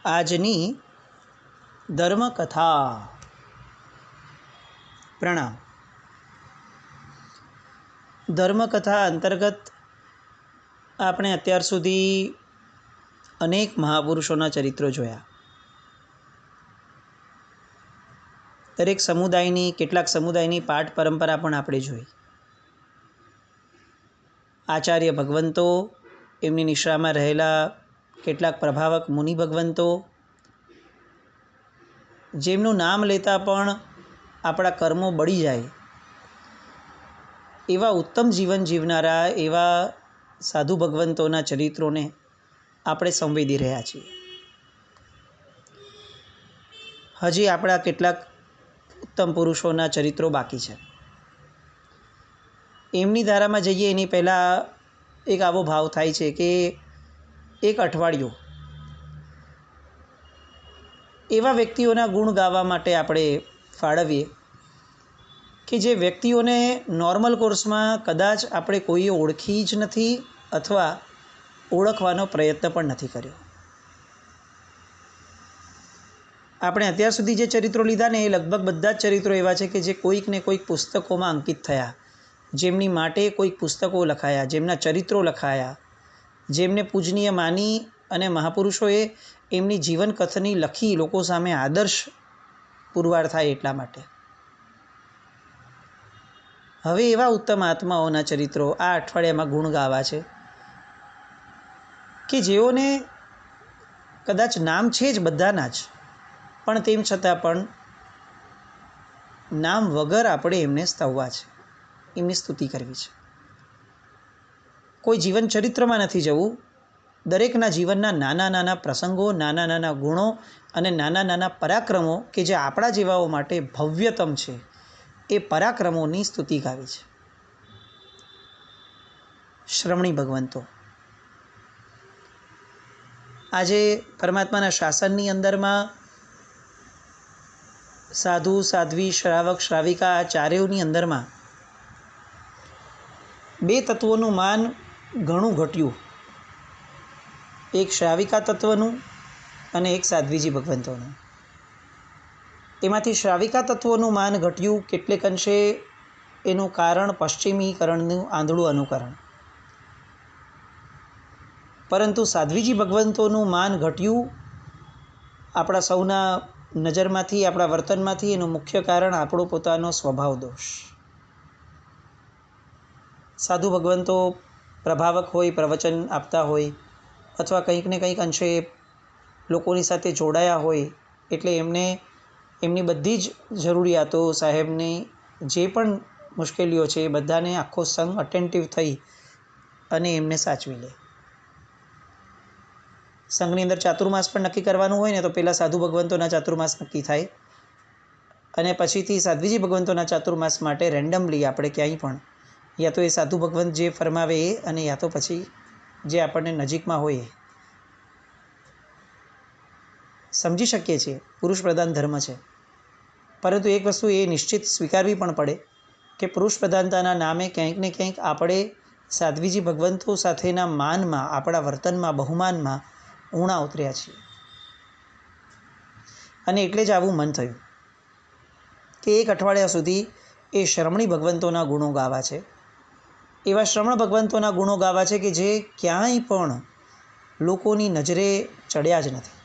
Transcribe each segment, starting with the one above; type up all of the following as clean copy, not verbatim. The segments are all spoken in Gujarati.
આજની ધર્મકથા. પ્રણામ. ધર્મકથા અંતર્ગત આપણે અત્યાર સુધી અનેક મહાપુરુષોના ચરિત્રો જોયા. દરેક સમુદાયની કેટલાક સમુદાયની પાઠ પરંપરા પણ આપણે જોઈ. આચાર્ય ભગવંતો, એમની નિશ્રામાં રહેલા કેટલાક પ્રભાવક મુનિ ભગવંતો, જેમનું નામ લેતા પણ આપણા કર્મો બળી જાય એવા ઉત્તમ જીવન જીવનારા એવા સાધુ ભગવંતોના ચરિત્રોને આપણે સંવેદી રહ્યા છીએ. હજી આપણા કેટલાક ઉત્તમ પુરુષોના ચરિત્રો બાકી છે. એમની ધારામાં જઈએ એની પહેલાં એક આવો ભાવ થાય છે કે એક અઠવાડિયું એવા વ્યક્તિઓના ગુણ ગાવા માટે આપણે ફાળવીએ કે જે વ્યક્તિઓને નોર્મલ કોર્સમાં કદાચ આપણે કોઈએ ઓળખી જ નથી અથવા ઓળખવાનો પ્રયત્ન પણ નથી કર્યો. આપણે અત્યાર સુધી જે ચરિત્રો લીધા ને એ લગભગ બધા જ ચરિત્રો એવા છે કે જે કોઈક ને કોઈક પુસ્તકોમાં અંકિત થયા, જેમની માટે કોઈક પુસ્તકો લખાયા, જેમના ચરિત્રો લખાયા, જેમને પૂજનીય માની અને મહાપુરુષોએ એમની જીવનકથની લખી લોકો સામે આદર્શ પુરવાર થાય એટલા માટે. હવે એવા ઉત્તમ આત્માઓના ચરિત્રો આ અઠવાડિયામાં ગુણ ગાવા છે કે જેઓને કદાચ નામ છે જ બધાના જ, પણ તેમ છતાં પણ નામ વગર આપણે એમને સ્તવવા છે, એમની સ્તુતિ કરવી છે. કોઈ જીવન ચરિત્રમાં નથી જવું. દરેકના જીવનના નાના નાના પ્રસંગો, નાના નાના ગુણો અને નાના નાના પરાક્રમો કે જે આપણા જેવાઓ માટે ભવ્યતમ છે, એ પરાક્રમોની સ્તુતિ ગાવી છે. શ્રમણી ભગવંતો આજે પરમાત્માના શાસનની અંદરમાં સાધુ, સાધ્વી, શ્રાવક, શ્રાવિકા આ ચારેયની અંદરમાં બે તત્વોનું માન ઘણું ઘટ્યું. એક શ્રાવિકા તત્વનું અને એક સાધ્વીજી ભગવંતોનું. એમાંથી શ્રાવિકા તત્વોનું માન ઘટ્યું કેટલેક અંશે. એનું કારણ પશ્ચિમીકરણનું આંધળું અનુકરણ. પરંતુ સાધ્વીજી ભગવંતોનું માન ઘટ્યું આપણા સૌના નજરમાંથી, આપણા વર્તનમાંથી. એનું મુખ્ય કારણ આપણો પોતાનો સ્વભાવ દોષ. સાધુ ભગવંતો પ્રભાવક હોય, પ્રવચન આપતા હોય અથવા કંઈક ને કંઈક અંશે લોકોની સાથે જોડાયા હોય એટલે એમને એમની બધી જ જરૂરિયાતો, સાહેબની જે પણ મુશ્કેલીઓ છે એ બધાને આખો સંઘ અટેન્ટિવ થઈ અને એમને સાચવી લે. સંઘની અંદર ચાતુર્માસ પણ નક્કી કરવાનું હોય ને તો પહેલાં સાધુ ભગવંતોના ચાતુર્માસ નક્કી થાય અને પછીથી સાધ્વીજી ભગવંતોના ચાતુર્માસ માટે રેન્ડમલી આપણે ક્યાંય પણ યા તો એ સાધુ ભગવંત જે ફરમાવે એ અને યા તો પછી જે આપણને નજીકમાં હોય. સમજી શકીએ છીએ પુરુષ પ્રધાન ધર્મ છે, પરંતુ એક વસ્તુ એ નિશ્ચિત સ્વીકારવી પણ પડે કે પુરુષ પ્રધાનતાના નામે ક્યાંક ને ક્યાંક આપણે સાધ્વીજી ભગવંતો સાથેના માનમાં, આપણા વર્તનમાં, બહુમાનમાં ઊણા ઉતર્યા છીએ. અને એટલે જ આવું મન થયું કે એક અઠવાડિયા સુધી એ શ્રમણી ભગવંતોના ગુણો ગાવા છે. એવા શ્રમણ ભગવંતોના ગુણો ગાવા છે કે જે ક્યાંય પણ લોકોની નજરે ચડ્યા જ નથી,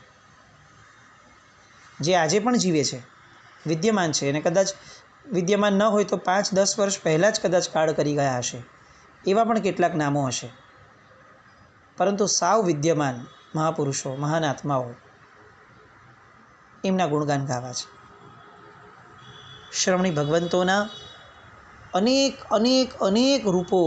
જે આજે પણ જીવે છે, વિદ્યમાન છે અને કદાચ વિદ્યમાન ન હોય તો 5-10 વર્ષ પહેલાં જ કદાચ કાળ કરી ગયા હશે. એવા પણ કેટલાક નામો હશે, પરંતુ સાવ વિદ્યમાન મહાપુરુષો, મહાન આત્માઓ, એમના ગુણગાન ગાવા છે. શ્રમણી ભગવંતોના અનેક અનેક અનેક રૂપો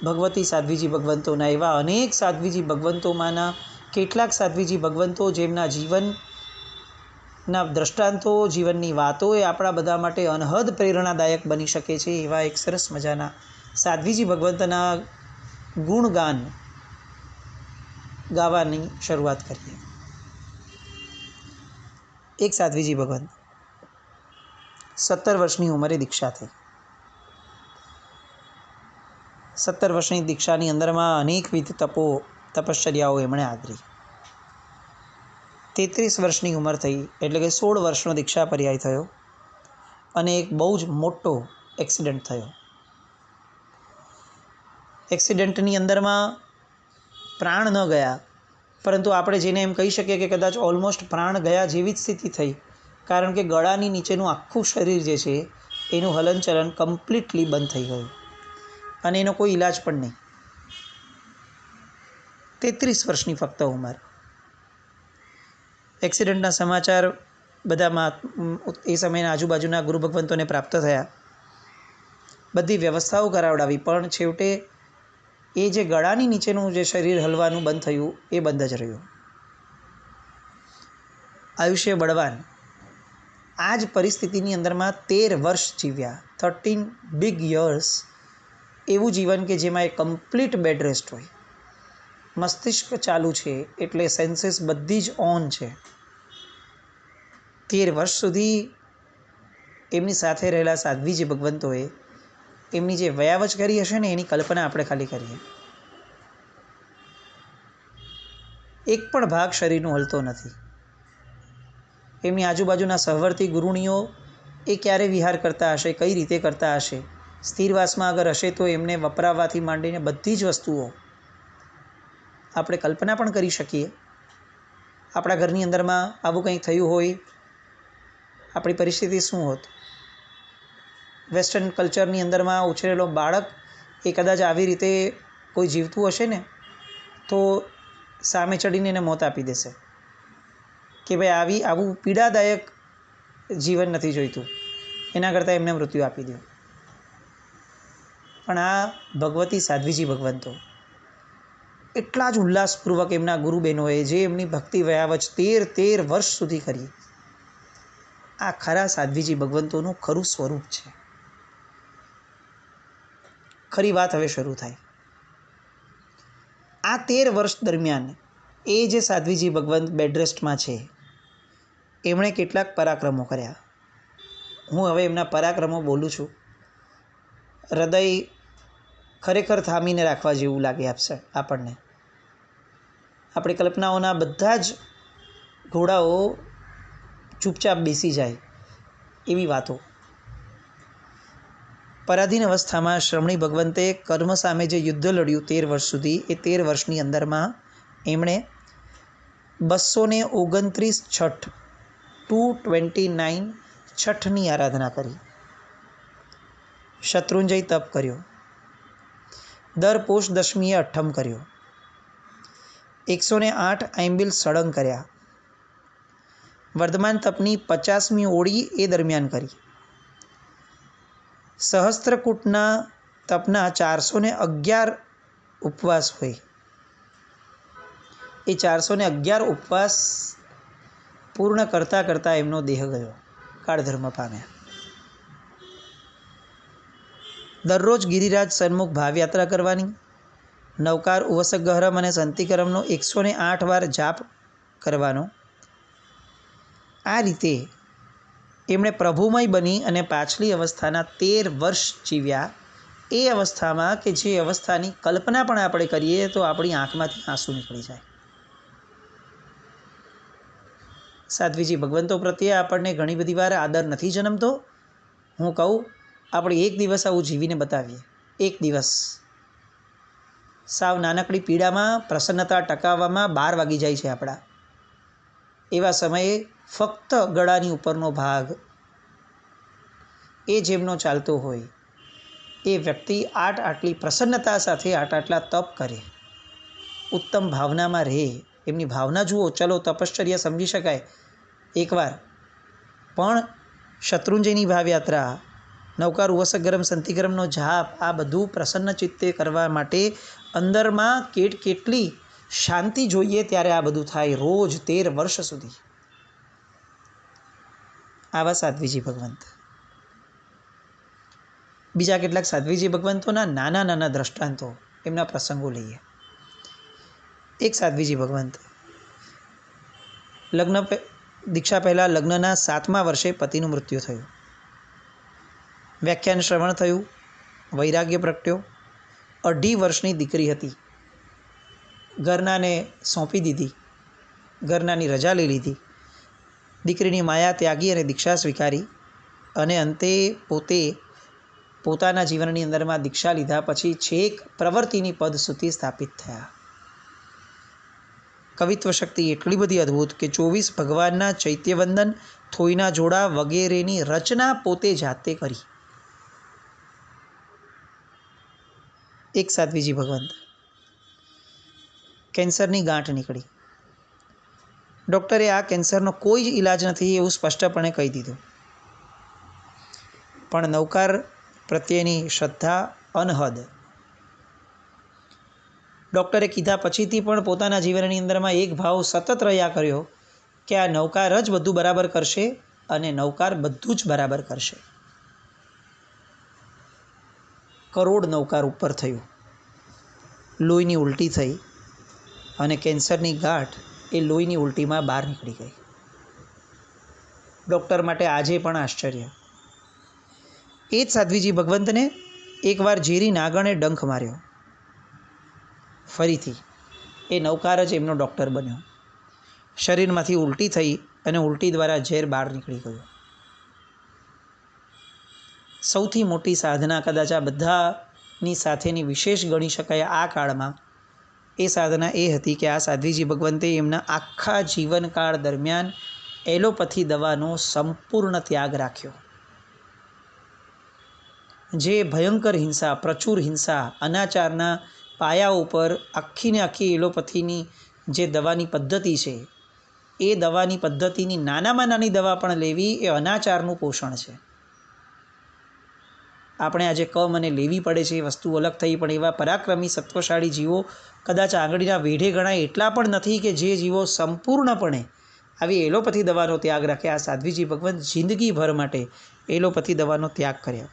ભગવતી સાધ્વીજી ભગવંતોના, એવા અનેક સાધ્વીજી ભગવંતોમાંના કેટલાક સાધ્વીજી ભગવંતો જેમના જીવનના દ્રષ્ટાંતો, જીવનની વાતો એ આપણા બધા માટે અનહદ પ્રેરણાદાયક બની શકે છે. એવા એક સરસ મજાના સાધ્વીજી ભગવંતના ગુણગાન ગાવાની શરૂઆત કરીએ. એક સાધ્વીજી ભગવંત 17 વર્ષની ઉંમરે દીક્ષા થઈ. 17 વર્ષની દીક્ષાની અંદરમાં અનેકવિધ તપશ્ચર્યાઓ એમણે આદરી. 33 વર્ષની ઉંમર થઈ એટલે કે 16 વર્ષનો દીક્ષા પર્યાય થયો અને એક બહુ જ મોટો એક્સિડન્ટ થયો. એક્સિડન્ટની અંદરમાં પ્રાણ ન ગયા, પરંતુ આપણે જેને એમ કહી શકીએ કે કદાચ ઓલમોસ્ટ પ્રાણ ગયા જેવી જ સ્થિતિ થઈ, કારણ કે ગળાની નીચેનું આખું શરીર જે છે એનું હલનચલન કમ્પ્લીટલી બંધ થઈ ગયું અને એનો કોઈ ઈલાજ પણ નહીં. 33 વર્ષની ફક્ત ઉંમર. એક્સિડન્ટના સમાચાર બધામાં એ સમયના આજુબાજુના ગુરુ ભગવંતોને પ્રાપ્ત થયા. બધી વ્યવસ્થાઓ કરાવડાવી, પણ છેવટે એ જે ગળાની નીચેનું જે શરીર હલવાનું બંધ થયું એ બંધ જ રહ્યું. આયુષ્ય બળવાન. આ જ પરિસ્થિતિની અંદરમાં 13 વર્ષ જીવ્યા. 13 બિગ યર્સ. એવું જીવન કે જેમાં એ કમ્પ્લીટ બેડ રેસ્ટ હોય. મસ્તિષ્ક ચાલુ છે એટલે સેન્સીસ બધી જ ઓન છે. 13 વર્ષ સુધી એમની સાથે રહેલા સાધ્વીજી ભગવંતોએ એમની જે વયાવચ કરી હશે ને એની કલ્પના આપણે ખાલી કરીએ. એક પણ ભાગ શરીરનો હલતો નથી. એમની આજુબાજુના સહવર્તી ગુરુણીઓ એ ક્યારે વિહાર કરતા હશે, કઈ રીતે કરતા હશે, સ્થિરવાસમાં અગર હશે તો એમને વપરાવવાથી માંડીને બધી જ વસ્તુઓ આપણે કલ્પના પણ કરી શકીએ. આપણા ઘરની અંદરમાં આવું કંઈક થયું હોય, આપણી પરિસ્થિતિ શું હોત? વેસ્ટર્ન કલ્ચરની અંદરમાં ઉછરેલો બાળક એ કદાચ આવી રીતે કોઈ જીવતું હશે ને તો સામે ચડીને એને મોત આપી દેશે કે ભાઈ આવું પીડાદાયક જીવન નથી જોઈતું, એના કરતાં એમને મૃત્યુ આપી દો. પણ આ ભગવતી સાધ્વીજી ભગવંતો એટલા જ ઉલ્લાસપૂર્વક એમના ગુરુબહેનોએ જે એમની ભક્તિ વયાવચ 13 વર્ષ સુધી કરી, આ ખરા સાધ્વીજી ભગવંતોનું ખરું સ્વરૂપ છે. ખરી વાત હવે શરૂ થાય. આ 13 વર્ષ દરમિયાન એ જે સાધ્વીજી ભગવંત બેડરેસ્ટમાં છે એમણે કેટલાક પરાક્રમો કર્યા. હું હવે એમના પરાક્રમો બોલું છું. હૃદય ખરેખર થામીને રાખવા જેવું લાગે આપણને. આપણી કલ્પનાઓના બધા જ ઘોડાઓ ચૂપચાપ બેસી જાય એવી વાતો. પરાધીન અવસ્થામાં શ્રમણી ભગવંતે કર્મ સામે જે યુદ્ધ લડ્યું 13 વર્ષ સુધી, એ 13 વર્ષની અંદરમાં એમણે 229 છઠ 229 છઠની આરાધના કરી. શત્રુંજય તપ કર્યો. દર પોષ દશમીએ અઠ્ઠમ કર્યો. 108 આંબિલ સળંગ કર્યા. વર્ધમાન તપની 50મી ઓળી એ દરમિયાન કરી. સહસ્ત્રકૂટના તપના 411 ઉપવાસ હોય, એ 411 ઉપવાસ પૂર્ણ કરતાં કરતાં એમનો દેહ ગયો, કાળધર્મ પામ્યા. દરરોજ ગિરિરાજ સન્મુખ ભાવયાત્રા કરવાની, નવકાર ઉવસગહરમ અને સંતિકરમનો 108 વાર જાપ કરવાનો. આ રીતે એમણે પ્રભુમય બની અને પાછલી અવસ્થાના 13 વર્ષ જીવ્યા. એ અવસ્થામાં કે જે અવસ્થાની કલ્પના પણ આપણે કરીએ તો આપણી આંખમાંથી આંસુ નીકળી જાય. સાધ્વીજી ભગવંતો પ્રત્યે આપણને ઘણી બધી વાર આદર નથી જન્મતો. હું કહું, આપણે એક દિવસ આવું જીવીને બતાવીએ. એક દિવસ સાવ નાનકડી પીડામાં પ્રસન્નતા ટકાવવામાં 12 વાગી જાય છે આપણા. એવા સમયે ફક્ત ગળાની ઉપરનો ભાગ એ જેમનો ચાલતો હોય, એ વ્યક્તિ આટલી પ્રસન્નતા સાથે આટલા તપ કરે, ઉત્તમ ભાવનામાં રહે. એમની ભાવના જુઓ. ચલો તપશ્ચર્યા સમજી શકાય એકવાર, પણ શત્રુંજયની ભાવયાત્રા, નવકાર ઉવસગરમ સંતિગરમનો જાપ, આ બધું પ્રસન્ન ચિત્તે કરવા માટે અંદરમાં કેટલી શાંતિ જોઈએ ત્યારે આ બધું થાય. રોજ 13 વર્ષ સુધી. આવા સાધ્વીજી ભગવંત. બીજા કેટલાક સાધ્વીજી ભગવંતોના નાના દ્રષ્ટાંતો, એમના પ્રસંગો લઈએ. એક સાધ્વીજી ભગવંત દીક્ષા પહેલાં લગ્નના 7મા વર્ષે પતિનું મૃત્યુ થયું. વ્યાખ્યાન શ્રવણ થયું, વૈરાગ્ય પ્રગટ્યો. 2.5 વર્ષની દીકરી હતી, ઘરનાને સોંપી દીધી. ઘરનાની રજા લઈ લીધી, દીકરીની માયા ત્યાગી અને દીક્ષા સ્વીકારી અને અંતે પોતે પોતાના જીવનની અંદરમાં દીક્ષા લીધા પછી છેક પ્રવૃત્તિની પદ સુધી સ્થાપિત થયા. કવિત્વ શક્તિ એટલી બધી અદ્ભુત કે 24 ભગવાનના ચૈત્યવંદન, થોઈના જોડા વગેરેની રચના પોતે જાતે કરી. એક સાધ્વીજી ભગવંત, કેન્સરની ગાંઠ નીકળી. ડૉક્ટરે આ કેન્સરનો કોઈ જ ઈલાજ નથી એવું સ્પષ્ટપણે કહી દીધું. પણ નૌકાર પ્રત્યેની શ્રદ્ધા અનહદ. ડૉક્ટરે કીધા પછીથી પણ પોતાના જીવનની અંદરમાં એક ભાવ સતત રહ્યા કર્યો કે આ નૌકાર જ બધું બરાબર કરશે અને નૌકાર બધું જ બરાબર કરશે. કરોડ નૌકાર ઉપર થયું, લોહીની ઉલટી થઈ અને કેન્સરની ગાંઠ એ લોહીની ઉલટીમાં બહાર નીકળી ગઈ. ડૉક્ટર માટે આજે પણ આશ્ચર્ય. એ જ સાધ્વીજી ભગવંતને એકવાર ઝેરી નાગણે ડંખ માર્યો. ફરીથી એ નૌકાર જ એમનો ડૉક્ટર બન્યો. શરીરમાંથી ઉલટી થઈ અને ઉલટી દ્વારા ઝેર બહાર નીકળી ગયું. સૌથી મોટી સાધના કદાચ આ બધાની સાથેની વિશેષ ગણી શકાય આ કાળમાં એ સાધના એ હતી કે આ સાધ્વીજી ભગવંતે એમના આખા જીવનકાળ દરમિયાન એલોપથી દવાનો સંપૂર્ણ ત્યાગ રાખ્યો. જે ભયંકર હિંસા, પ્રચુર હિંસા, અનાચારના પાયા ઉપર આખીને આખી એલોપથીની જે દવાની પદ્ધતિ છે એ દવાની પદ્ધતિની નાનામાં નાની દવા પણ લેવી એ અનાચારનું પોષણ છે. આપણે આજે કમ અને લેવી પડે છે એ વસ્તુ અલગ થઈ, પણ એવા પરાક્રમી સત્વશાળી જીવો કદાચ આંગળીના વેઢે ગણાય એટલા પણ નથી કે જે જીવો સંપૂર્ણપણે આવી એલોપથી દવાનો ત્યાગ રાખે. આ સાધ્વીજી ભગવંત જિંદગીભર માટે એલોપથી દવાનો ત્યાગ કર્યો.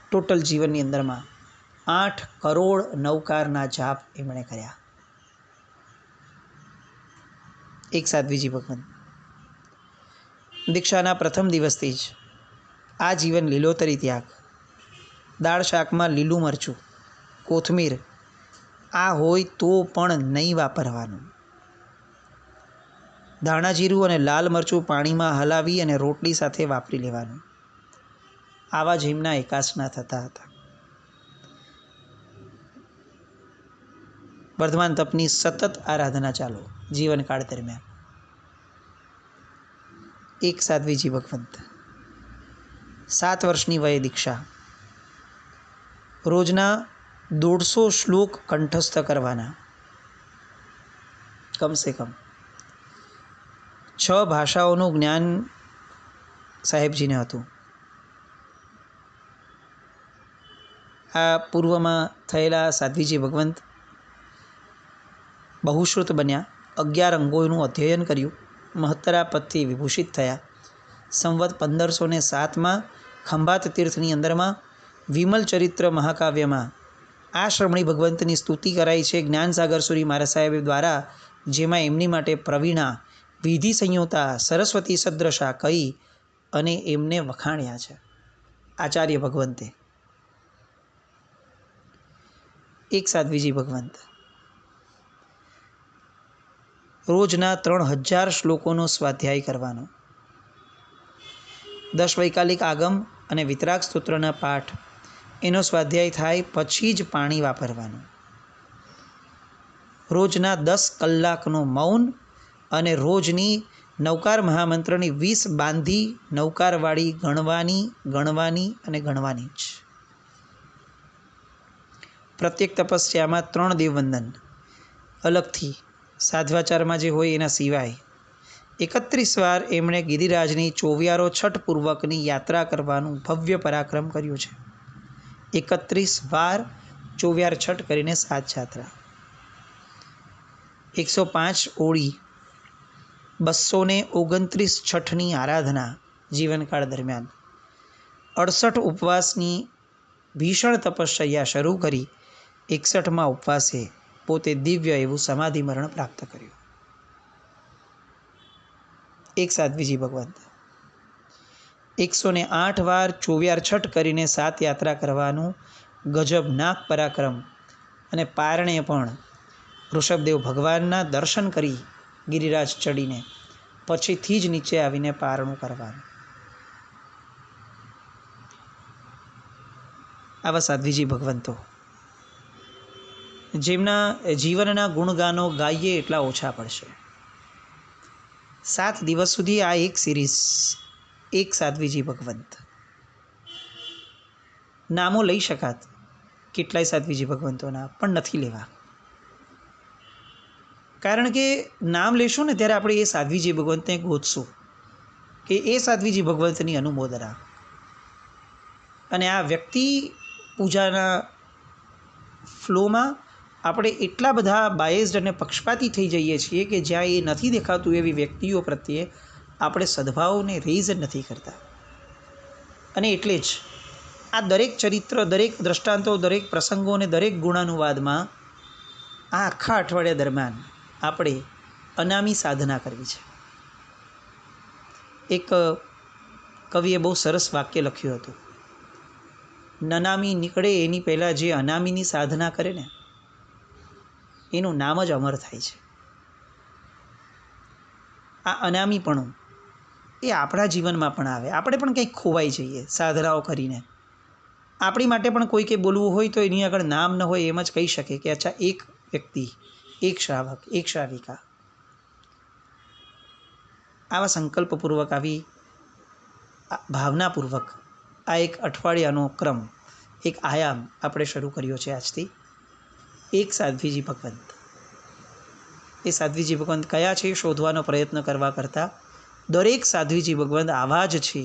ટોટલ જીવનની અંદરમાં 8 કરોડ નૌકારના જાપ એમણે કર્યા. એક સાધ્વીજી ભગવંત દીક્ષાના પ્રથમ દિવસથી જ આ જીવન લીલોતરી ત્યાગ. દાળ શાકમાં લીલું મરચું, કોથમીર આ હોય તો પણ નહીં વાપરવાનું. ધાણા જીરું અને લાલ મરચું પાણીમાં હલાવી અને રોટલી સાથે વાપરી લેવાનું. આવા જ એમના એકાસના થતા હતા. વર્ધમાન તપની સતત આરાધના ચાલુ જીવનકાળ દરમિયાન. એક સાધ્વીજી ભગવંત 7 વર્ષની વયે દીક્ષા. રોજના 150 શ્લોક કંઠસ્થ કરવાના. કમસે કમ 6 ભાષાઓનું જ્ઞાન સાહેબજીને હતું. આ પૂર્વમાં થયેલા સાધ્વીજી ભગવંત બહુશ્રુત બન્યા. 11 અંગોનું અધ્યયન કર્યું. મહત્તરા પદથી વિભૂષિત થયા. સંવત 1507માં ખંભાત તીર્થની અંદરમાં વિમલ ચરિત્ર મહાકાવ્યમાં આ શ્રમણી ભગવંતની સ્તુતિ કરાઈ છે જ્ઞાનસાગર સુરી મહારાજ સાહેબ દ્વારા, જેમાં એમની માટે પ્રવીણા, વિધિ સંયોતા, સરસ્વતી સદ્રશા કહી અને એમને વખાણ્યા છે આચાર્ય ભગવંતે. એક સાધ્વીજી ભગવંત રોજના 3000 શ્લોકોનો સ્વાધ્યાય કરવાનો. 10 વૈકાલિક આગમ અને વિતરાગ સ્તોત્રના પાઠ એનો સ્વાધ્યાય થાય પછી જ પાણી વાપરવાનું. રોજના 10 કલાકનો મૌન અને રોજની નૌકાર મહામંત્રની 20 બાંધી નૌકારવાળી ગણવાની અને ગણવાની જ. પ્રત્યેક તપસ્યામાં 3 દેવવંદન અલગથી સાધ્વાચારમાં જે હોય એના સિવાય 31 વાર એમણે ગિરિરાજની ચોવિયારો છઠ પૂર્વકની યાત્રા કરવાનું ભવ્ય પરાક્રમ કર્યું છે. 31 વાર ચોવિયાર છઠ કરીને સાત યાત્રા. 105 ઓળી 229 છઠની આરાધના જીવનકાળ દરમિયાન. 68 ઉપવાસની ભીષણ તપશ્ચર્યા શરૂ કરી 61માં ઉપવાસે પોતે દિવ્ય એવું સમાધિ મરણ પ્રાપ્ત કર્યું. એક સાધ્વીજી ભગવંત 108 વાર ચોવિયાર છઠ કરીને સાત યાત્રા કરવાનું ગજબનાક પરાક્રમ અને પારણે પણ ઋષભદેવ ભગવાનના દર્શન કરી ગિરિરાજ ચડીને પછીથી જ નીચે આવીને પારણું કરવાનું. આવા સાધ્વીજી ભગવંતો જેમના જીવનના ગુણગાનો ગાઈએ એટલા ઓછા પડશે. 7 દિવસ સુધી આ એક સિરીઝ, એક સાધ્વીજી ભગવંત. નામો લઈ શકાત કેટલાય સાધ્વીજી ભગવંતોના, પણ નથી લેવા. કારણ કે નામ લેશું ને ત્યારે આપણે એ સાધ્વીજી ભગવંતને ગોતશું કે એ સાધ્વીજી ભગવંતની અનુમોદના. અને આ વ્યક્તિ પૂજાના ફ્લોમાં આપણે એટલા બધા બાયસ્ડ અને પક્ષપાતી થઈ જઈએ છીએ કે જ્યાં એ નથી દેખાતું એવી વ્યક્તિઓ પ્રત્યે આપણે સદભાવને રેઝ નથી કરતા. અને એટલે જ આ દરેક ચરિત્ર, દરેક દ્રષ્ટાંતો, દરેક પ્રસંગો અને દરેક ગુણાનુવાદમાં આ આખા અઠવાડિયા દરમિયાન આપણે અનામી સાધના કરવી છે. એક કવિએ બહુ સરસ વાક્ય લખ્યું હતું, નનામી નીકળે એની પહેલાં જે અનામીની સાધના કરે ને એનું નામ જ અમર થાય છે. આ અનામીપણું એ આપણા જીવનમાં પણ આવે. આપણે પણ કંઈક ખોવાઈ જઈએ સાધનાઓ કરીને. આપણી માટે પણ કોઈ કંઈ બોલવું હોય તો એની આગળ નામ ન હોય એમ જ કહી શકે કે અચ્છા એક વ્યક્તિ, એક શ્રાવક, એક શ્રાવિકા. આવા સંકલ્પપૂર્વક, આવી ભાવનાપૂર્વક આ એક અઠવાડિયાનો ક્રમ, એક આયામ આપણે શરૂ કર્યો છે આજથી. એક સાધ્વીજી ભગવંત. એ સાધ્વીજી ભગવંત કયા છે શોધવાનો પ્રયત્ન કરવા કરતાં દરેક સાધ્વીજી ભગવંત આવા જ છે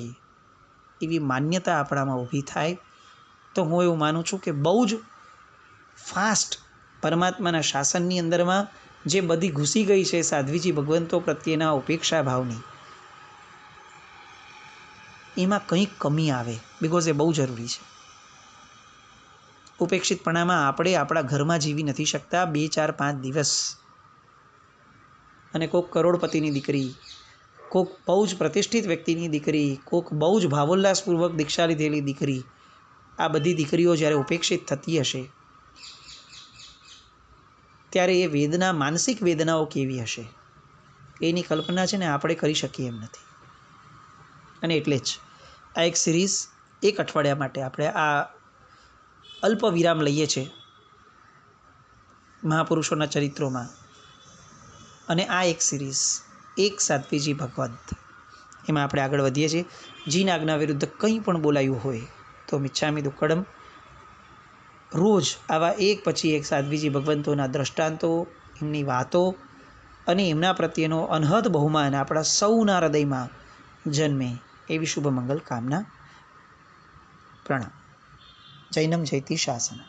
એવી માન્યતા આપણામાં ઊભી થાય તો હું એવું માનું છું કે બહુ જ ફાસ્ટ પરમાત્માના શાસનની અંદરમાં જે બધી ઘૂસી ગઈ છે સાધ્વીજી ભગવંતો પ્રત્યેના ઉપેક્ષા ભાવની, એમાં કંઈક કમી આવે. બિકોઝ એ બહુ જરૂરી છે. ઉપેક્ષિતપણામાં આપણે આપણા ઘરમાં જીવી નથી શકતા 2, 4, 5 દિવસ. અને કોઈક કરોડપતિની દીકરી, કોઈક બહુ જ પ્રતિષ્ઠિત વ્યક્તિની દીકરી, કોઈક બહુ જ ભાવોલ્લાસપૂર્વક દીક્ષા લીધેલી દીકરી, આ બધી દીકરીઓ જ્યારે ઉપેક્ષિત થતી હશે ત્યારે એ વેદના, માનસિક વેદનાઓ કેવી હશે એની કલ્પના છે ને આપણે કરી શકીએ એમ નથી. અને એટલે જ આ એક સિરીઝ, એક અઠવાડિયા માટે આપણે આ અલ્પ વિરામ લઈએ છીએ મહાપુરુષોના ચરિત્રોમાં. અને આ એક સિરીઝ, એક સાધ્વીજી ભગવંત, એમાં આપણે આગળ વધીએ છીએ. જીન આજ્ઞા વિરુદ્ધ કંઈ પણ બોલાયું હોય તો મિચ્છામિ દુક્કડમ. રોજ આવા એક પછી એક સાધ્વીજી ભગવંતોના દ્રષ્ટાંતો, એમની વાતો અને એમના પ્રત્યેનો અનહદ બહુમાન આપણા સૌના હૃદયમાં જન્મે એવી શુભ મંગલ કામના. પ્રણામ. જૈનમ જયતિ શાસન.